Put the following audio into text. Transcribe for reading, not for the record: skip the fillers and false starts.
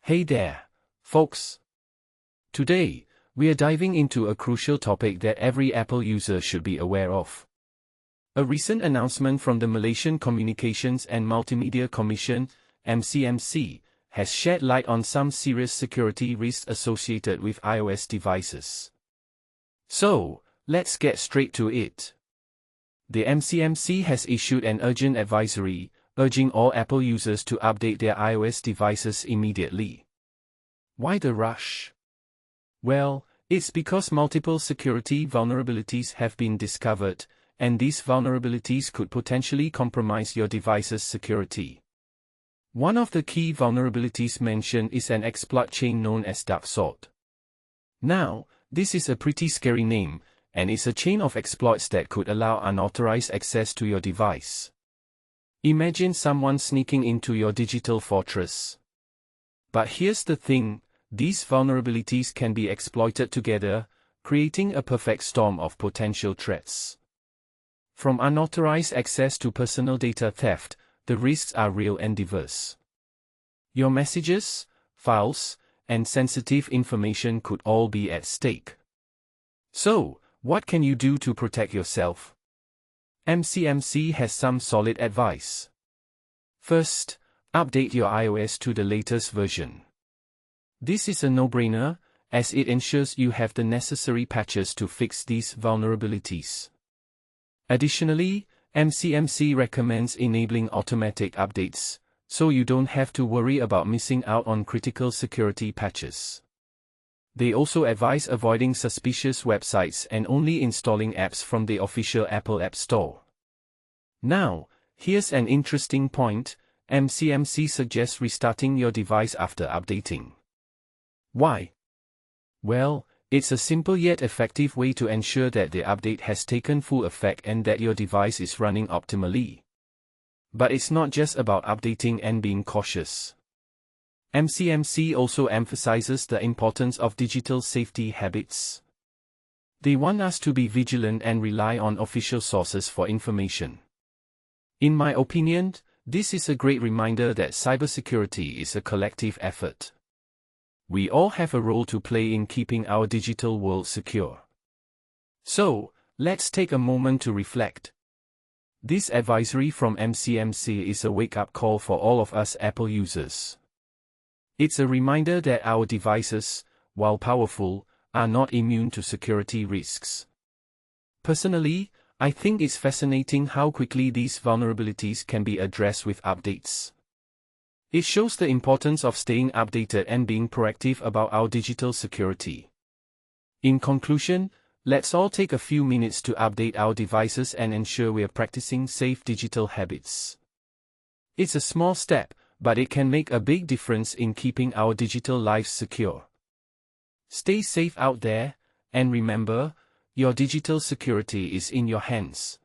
Hey there, folks. Today, we are diving into a crucial topic that every Apple user should be aware of. A recent announcement from the Malaysian Communications and Multimedia Commission, MCMC, has shed light on some serious security risks associated with iOS devices. So, let's get straight to it. The MCMC has issued an urgent advisory, urging all Apple users to update their iOS devices immediately. Why the rush? Well, it's because multiple security vulnerabilities have been discovered, and these vulnerabilities could potentially compromise your device's security. One of the key vulnerabilities mentioned is an exploit chain known as DarkSword. Now, this is a pretty scary name, and it's a chain of exploits that could allow unauthorized access to your device. Imagine someone sneaking into your digital fortress. But here's the thing, these vulnerabilities can be exploited together, creating a perfect storm of potential threats. From unauthorized access to personal data theft, the risks are real and diverse. Your messages, files, and sensitive information could all be at stake. So, what can you do to protect yourself? MCMC has some solid advice. First, update your iOS to the latest version. This is a no-brainer, as it ensures you have the necessary patches to fix these vulnerabilities. Additionally, MCMC recommends enabling automatic updates, so you don't have to worry about missing out on critical security patches. They also advise avoiding suspicious websites and only installing apps from the official Apple App Store. Now, here's an interesting point, MCMC suggests restarting your device after updating. Why? Well, it's a simple yet effective way to ensure that the update has taken full effect and that your device is running optimally. But it's not just about updating and being cautious. MCMC also emphasizes the importance of digital safety habits. They want us to be vigilant and rely on official sources for information. In my opinion, this is a great reminder that cybersecurity is a collective effort. We all have a role to play in keeping our digital world secure. So, let's take a moment to reflect. This advisory from MCMC is a wake-up call for all of us Apple users. It's a reminder that our devices, while powerful, are not immune to security risks. Personally, I think it's fascinating how quickly these vulnerabilities can be addressed with updates. It shows the importance of staying updated and being proactive about our digital security. In conclusion, let's all take a few minutes to update our devices and ensure we are practicing safe digital habits. It's a small step, but it can make a big difference in keeping our digital lives secure. Stay safe out there, and remember, your digital security is in your hands.